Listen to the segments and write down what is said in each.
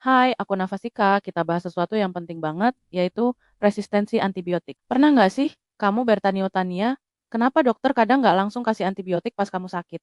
Hai, aku Nafasika. Kita bahas sesuatu yang penting banget, yaitu resistensi antibiotik. Pernah nggak sih kamu bertanya-tanya, kenapa dokter kadang nggak langsung kasih antibiotik pas kamu sakit?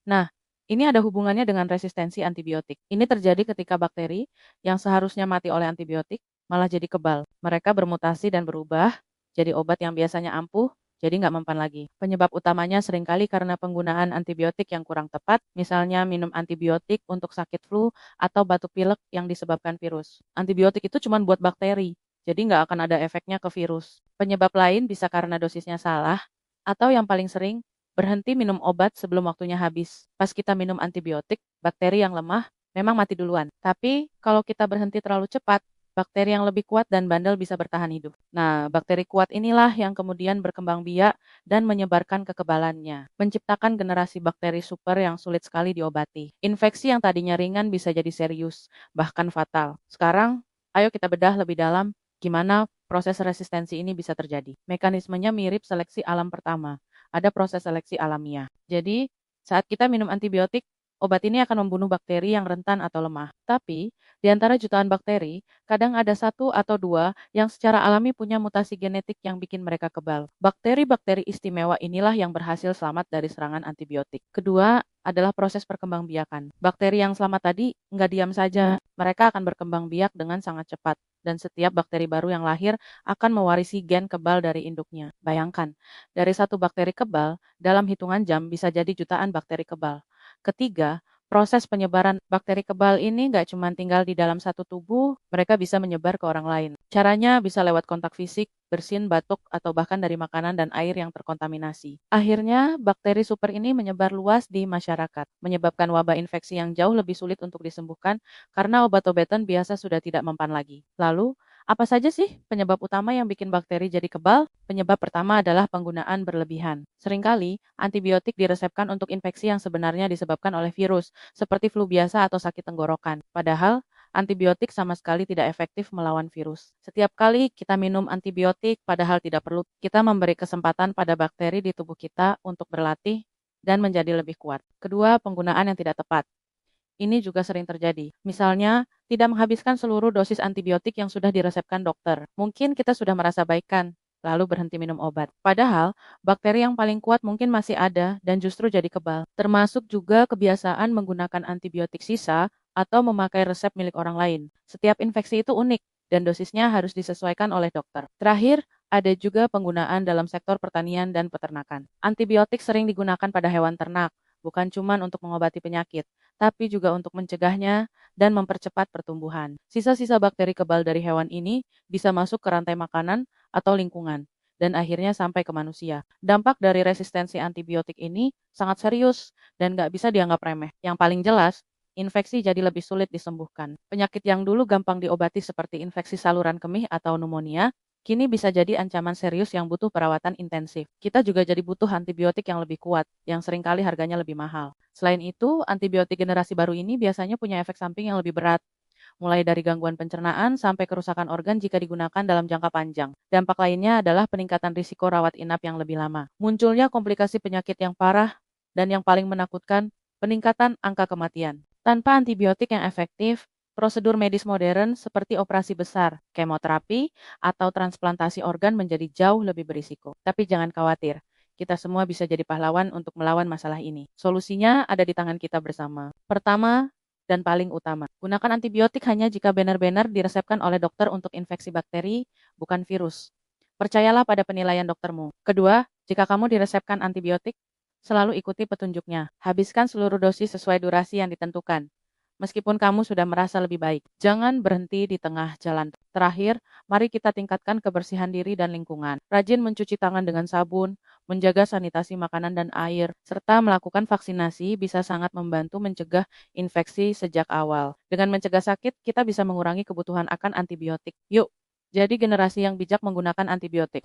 Nah, ini ada hubungannya dengan resistensi antibiotik. Ini terjadi ketika bakteri yang seharusnya mati oleh antibiotik malah jadi kebal. Mereka bermutasi dan berubah jadi obat yang biasanya ampuh, jadi nggak mempan lagi. Penyebab utamanya seringkali karena penggunaan antibiotik yang kurang tepat, misalnya minum antibiotik untuk sakit flu atau batuk pilek yang disebabkan virus. Antibiotik itu cuma buat bakteri, jadi nggak akan ada efeknya ke virus. Penyebab lain bisa karena dosisnya salah, atau yang paling sering, berhenti minum obat sebelum waktunya habis. Pas kita minum antibiotik, bakteri yang lemah memang mati duluan. Tapi kalau kita berhenti terlalu cepat, bakteri yang lebih kuat dan bandel bisa bertahan hidup. Nah, bakteri kuat inilah yang kemudian berkembang biak dan menyebarkan kekebalannya, menciptakan generasi bakteri super yang sulit sekali diobati. Infeksi yang tadinya ringan bisa jadi serius, bahkan fatal. Sekarang, ayo kita bedah lebih dalam gimana proses resistensi ini bisa terjadi. Mekanismenya mirip seleksi alam pertama. Ada proses seleksi alamiah. Jadi, saat kita minum antibiotik, obat ini akan membunuh bakteri yang rentan atau lemah. Tapi, di antara jutaan bakteri, kadang ada satu atau dua yang secara alami punya mutasi genetik yang bikin mereka kebal. Bakteri-bakteri istimewa inilah yang berhasil selamat dari serangan antibiotik. Kedua adalah proses perkembangbiakan. Bakteri yang selamat tadi nggak diam saja, mereka akan berkembang biak dengan sangat cepat. Dan setiap bakteri baru yang lahir akan mewarisi gen kebal dari induknya. Bayangkan, dari satu bakteri kebal, dalam hitungan jam bisa jadi jutaan bakteri kebal. Ketiga, proses penyebaran bakteri kebal ini nggak cuma tinggal di dalam satu tubuh, mereka bisa menyebar ke orang lain. Caranya bisa lewat kontak fisik, bersin, batuk, atau bahkan dari makanan dan air yang terkontaminasi. Akhirnya, bakteri super ini menyebar luas di masyarakat, menyebabkan wabah infeksi yang jauh lebih sulit untuk disembuhkan karena obat-obatan biasa sudah tidak mempan lagi. Lalu, apa saja sih penyebab utama yang bikin bakteri jadi kebal? Penyebab pertama adalah penggunaan berlebihan. Seringkali, antibiotik diresepkan untuk infeksi yang sebenarnya disebabkan oleh virus, seperti flu biasa atau sakit tenggorokan. Padahal, antibiotik sama sekali tidak efektif melawan virus. Setiap kali kita minum antibiotik, padahal tidak perlu, kita memberi kesempatan pada bakteri di tubuh kita untuk berlatih dan menjadi lebih kuat. Kedua, penggunaan yang tidak tepat. Ini juga sering terjadi. Misalnya, tidak menghabiskan seluruh dosis antibiotik yang sudah diresepkan dokter. Mungkin kita sudah merasa baikkan, lalu berhenti minum obat. Padahal, bakteri yang paling kuat mungkin masih ada dan justru jadi kebal. Termasuk juga kebiasaan menggunakan antibiotik sisa atau memakai resep milik orang lain. Setiap infeksi itu unik dan dosisnya harus disesuaikan oleh dokter. Terakhir, ada juga penggunaan dalam sektor pertanian dan peternakan. Antibiotik sering digunakan pada hewan ternak, bukan cuma untuk mengobati penyakit, tapi juga untuk mencegahnya dan mempercepat pertumbuhan. Sisa-sisa bakteri kebal dari hewan ini bisa masuk ke rantai makanan atau lingkungan, dan akhirnya sampai ke manusia. Dampak dari resistensi antibiotik ini sangat serius dan nggak bisa dianggap remeh. Yang paling jelas, infeksi jadi lebih sulit disembuhkan. Penyakit yang dulu gampang diobati seperti infeksi saluran kemih atau pneumonia, kini bisa jadi ancaman serius yang butuh perawatan intensif. Kita juga jadi butuh antibiotik yang lebih kuat, yang seringkali harganya lebih mahal. Selain itu, antibiotik generasi baru ini biasanya punya efek samping yang lebih berat, mulai dari gangguan pencernaan sampai kerusakan organ jika digunakan dalam jangka panjang. Dampak lainnya adalah peningkatan risiko rawat inap yang lebih lama. Munculnya komplikasi penyakit yang parah, dan yang paling menakutkan, peningkatan angka kematian. Tanpa antibiotik yang efektif, prosedur medis modern seperti operasi besar, kemoterapi, atau transplantasi organ menjadi jauh lebih berisiko. Tapi jangan khawatir, kita semua bisa jadi pahlawan untuk melawan masalah ini. Solusinya ada di tangan kita bersama. Pertama, dan paling utama, gunakan antibiotik hanya jika benar-benar diresepkan oleh dokter untuk infeksi bakteri, bukan virus. Percayalah pada penilaian doktermu. Kedua, jika kamu diresepkan antibiotik, selalu ikuti petunjuknya. Habiskan seluruh dosis sesuai durasi yang ditentukan. Meskipun kamu sudah merasa lebih baik, jangan berhenti di tengah jalan. Terakhir, mari kita tingkatkan kebersihan diri dan lingkungan. Rajin mencuci tangan dengan sabun, menjaga sanitasi makanan dan air, serta melakukan vaksinasi bisa sangat membantu mencegah infeksi sejak awal. Dengan mencegah sakit, kita bisa mengurangi kebutuhan akan antibiotik. Yuk, jadi generasi yang bijak menggunakan antibiotik.